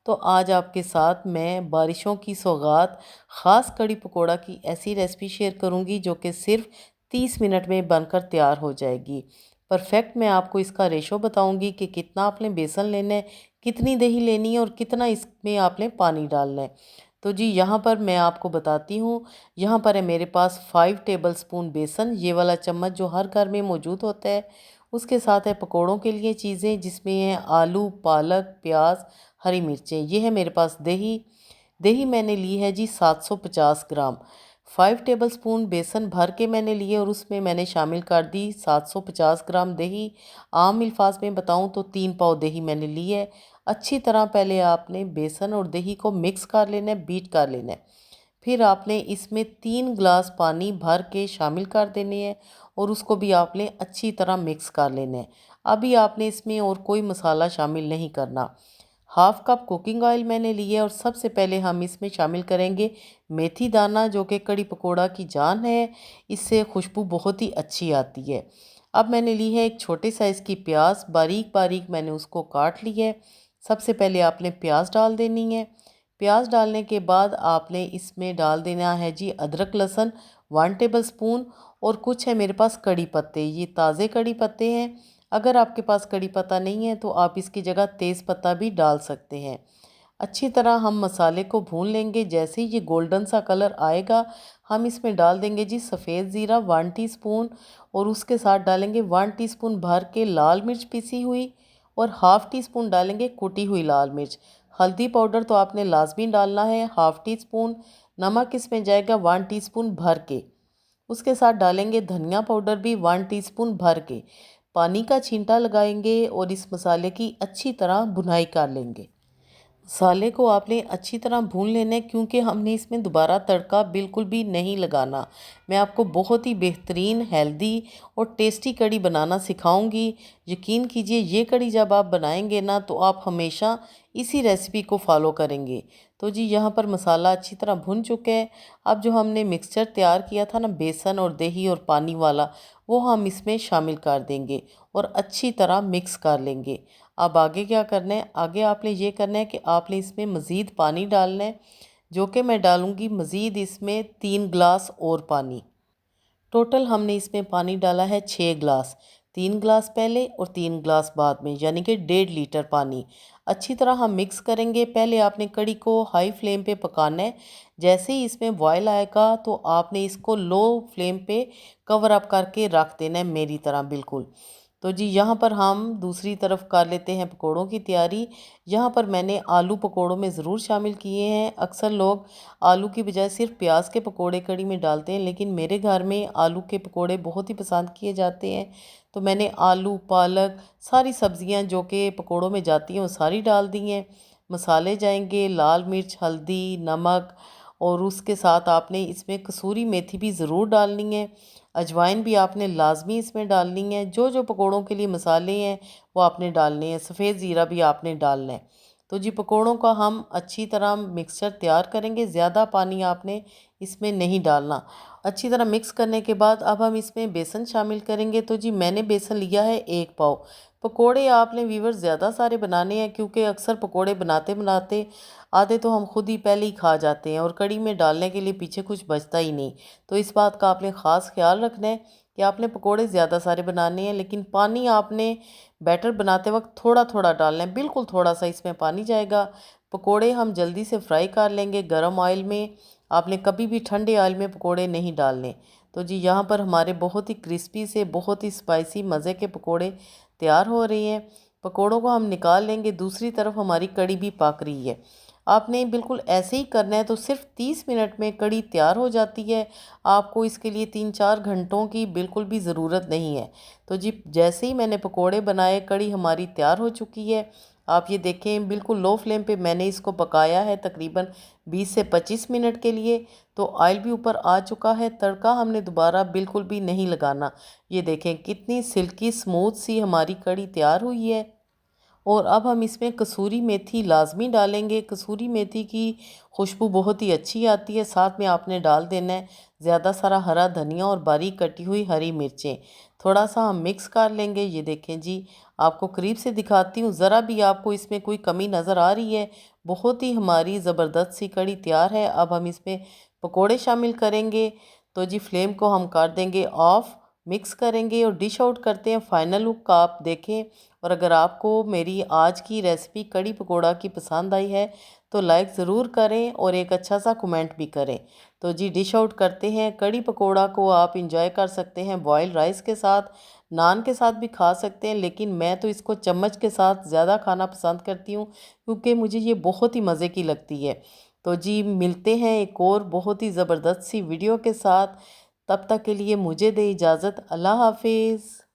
तो आज आपके साथ मैं बारिशों की सौगात ख़ास कड़ी पकोड़ा की ऐसी रेसिपी शेयर करूंगी जो कि सिर्फ 30 मिनट में बनकर तैयार हो जाएगी। परफेक्ट मैं आपको इसका रेशो बताऊंगी कि कितना आपने बेसन लेना है, कितनी दही लेनी है और कितना इसमें आपने पानी डालना है। तो जी यहाँ पर मैं आपको बताती हूँ। यहाँ पर है मेरे पास 5 टेबल स्पून बेसन, ये वाला चम्मच जो हर घर में मौजूद होता है। उसके साथ है पकोड़ों के लिए चीज़ें जिसमें है आलू, पालक, प्याज, हरी मिर्चें। ये है मेरे पास दही। दही मैंने ली है जी 750 ग्राम। 5 टेबल स्पून बेसन भर के मैंने लिए और उसमें मैंने शामिल कर दी 750 ग्राम दही। आम अल्फाज में बताऊं तो 3 पाव दही मैंने ली है। अच्छी तरह पहले आपने बेसन और दही को मिक्स कर लेना है, बीट कर लेना है। फिर आपने इसमें 3 गिलास पानी भर के शामिल कर देने हैं और उसको भी आपने अच्छी तरह मिक्स कर लेना है। अभी आपने इसमें और कोई मसाला शामिल नहीं करना। हाफ कप कुकिंग ऑयल मैंने लिया है और सबसे पहले हम इसमें शामिल करेंगे मेथी दाना जो कि कड़ी पकोड़ा की जान है। इससे खुशबू बहुत ही अच्छी आती है। अब मैंने ली है एक छोटे साइज़ की प्याज, बारीक बारीक मैंने उसको काट लिया है। सबसे पहले आपने प्याज डाल देनी है। प्याज डालने के बाद आपने इसमें डाल देना है जी अदरक लहसुन 1 टेबल स्पून। और कुछ है मेरे पास कड़ी पत्ते, ये ताज़े कड़ी पत्ते हैं। अगर आपके पास कड़ी पत्ता नहीं है तो आप इसकी जगह तेज़ पत्ता भी डाल सकते हैं। अच्छी तरह हम मसाले को भून लेंगे। जैसे ही ये गोल्डन सा कलर आएगा हम इसमें डाल देंगे जी सफ़ेद ज़ीरा 1 टीस्पून। और उसके साथ डालेंगे 1 टीस्पून भर के लाल मिर्च पिसी हुई और हाफ़ टी स्पून डालेंगे कुटी हुई लाल मिर्च। हल्दी पाउडर तो आपने लाजमी डालना है, हाफ़ टी स्पून। नमक इसमें जाएगा 1 टीस्पून भर के। उसके साथ डालेंगे धनिया पाउडर भी 1 टीस्पून भर के। पानी का छींटा लगाएंगे और इस मसाले की अच्छी तरह भुनाई कर लेंगे। मसाले को आपने अच्छी तरह भून लेना है क्योंकि हमने इसमें दोबारा तड़का बिल्कुल भी नहीं लगाना। मैं आपको बहुत ही बेहतरीन, हेल्दी और टेस्टी कड़ी बनाना सिखाऊंगी। यकीन कीजिए ये कड़ी जब आप बनाएंगे ना तो आप हमेशा इसी रेसिपी को फॉलो करेंगे। तो जी यहाँ पर मसाला अच्छी तरह भुन चुका है। अब जो हमने मिक्सचर तैयार किया था ना बेसन और दही और पानी वाला, वो हम इसमें शामिल कर देंगे और अच्छी तरह मिक्स कर लेंगे। अब आगे क्या करना है, आगे आपने ये करना है कि आपने इसमें मज़ीद पानी डालना है, जो कि मैं डालूँगी मज़ीद इसमें 3 गिलास और पानी। टोटल हमने इसमें पानी डाला है 6 गिलास। 3 गिलास पहले और 3 गिलास बाद में, यानी कि 1.5 लीटर पानी। अच्छी तरह हम मिक्स करेंगे। पहले आपने कड़ी को हाई फ्लेम पे पकाना है। जैसे ही इसमें बॉयल आएगा तो आपने इसको लो फ्लेम पे कवर अप करके रख देना है, मेरी तरह बिल्कुल। तो जी यहाँ पर हम दूसरी तरफ कर लेते हैं पकोड़ों की तैयारी। यहाँ पर मैंने आलू पकोड़ों में ज़रूर शामिल किए हैं। अक्सर लोग आलू की बजाय सिर्फ प्याज के पकोड़े कड़ी में डालते हैं, लेकिन मेरे घर में आलू के पकोड़े बहुत ही पसंद किए जाते हैं। तो मैंने आलू, पालक, सारी सब्जियां जो कि पकोड़ों में जाती हैं वो सारी डाल दी हैं। मसाले जाएंगे लाल मिर्च, हल्दी, नमक। और उसके साथ आपने इसमें कसूरी मेथी भी ज़रूर डालनी है। अजवाइन भी आपने लाजमी इसमें डालनी है। जो जो पकोड़ों के लिए मसाले हैं वो आपने डालने हैं। सफ़ेद ज़ीरा भी आपने डालना है। तो जी पकोड़ों का हम अच्छी तरह मिक्सचर तैयार करेंगे। ज़्यादा पानी आपने इसमें नहीं डालना। अच्छी तरह मिक्स करने के बाद अब हम इसमें बेसन शामिल करेंगे। तो जी मैंने बेसन लिया है 1 पाव। पकोड़े आपने वीवर ज़्यादा सारे बनाने हैं क्योंकि अक्सर पकोड़े बनाते बनाते आधे तो हम खुद ही पहले ही खा जाते हैं और कड़ी में डालने के लिए पीछे कुछ बचता ही नहीं। तो इस बात का आपने ख़ास ख्याल रखना है कि आपने पकोड़े ज़्यादा सारे बनाने हैं, लेकिन पानी आपने बैटर बनाते वक्त थोड़ा थोड़ा डालना है, बिल्कुल थोड़ा सा इसमें पानी जाएगा। पकोड़े हम जल्दी से फ्राई कर लेंगे गर्म ऑयल में। आपने कभी भी ठंडे ऑयल में पकोड़े नहीं डालने। तो जी यहाँ पर हमारे बहुत ही क्रिस्पी से बहुत ही स्पाइसी मज़े के पकोड़े तैयार हो रहे हैं। पकोड़ों को हम निकाल लेंगे। दूसरी तरफ हमारी कड़ी भी पक रही है। आपने बिल्कुल ऐसे ही करना है तो सिर्फ 30 मिनट में कड़ी तैयार हो जाती है। आपको इसके लिए 3-4 घंटों की बिल्कुल भी ज़रूरत नहीं है। तो जी जैसे ही मैंने पकोड़े बनाए कड़ी हमारी तैयार हो चुकी है। आप ये देखें बिल्कुल लो फ्लेम पे मैंने इसको पकाया है तकरीबन 20 से 25 मिनट के लिए। तो ऑयल भी ऊपर आ चुका है। तड़का हमने दोबारा बिल्कुल भी नहीं लगाना। ये देखें कितनी सिल्की स्मूथ सी हमारी कड़ी तैयार हुई है। और अब हम इसमें कसूरी मेथी लाजमी डालेंगे। कसूरी मेथी की खुशबू बहुत ही अच्छी आती है। साथ में आपने डाल देना है ज़्यादा सारा हरा धनिया और बारीक कटी हुई हरी मिर्चें। थोड़ा सा हम मिक्स कर लेंगे। ये देखें जी, आपको करीब से दिखाती हूँ, ज़रा भी आपको इसमें कोई कमी नज़र आ रही है। बहुत ही हमारी ज़बरदस्त सी कड़ी तैयार है। अब हम इसमें पकोड़े शामिल करेंगे। तो जी फ्लेम को हम कर देंगे ऑफ़, मिक्स करेंगे और डिश आउट करते हैं। फाइनल लुक आप देखें। और अगर आपको मेरी आज की रेसिपी कड़ी पकोड़ा की पसंद आई है तो लाइक ज़रूर करें और एक अच्छा सा कमेंट भी करें। तो जी डिश आउट करते हैं। कड़ी पकोड़ा को आप इंजॉय कर सकते हैं बॉयल राइस के साथ, नान के साथ भी खा सकते हैं, लेकिन मैं तो इसको चम्मच के साथ ज़्यादा खाना पसंद करती हूँ क्योंकि मुझे ये बहुत ही मज़े की लगती है। तो जी मिलते हैं एक और बहुत ही ज़बरदस्त सी वीडियो के साथ। तब तक के लिए मुझे दे इजाज़त। अल्लाह हाफिज़।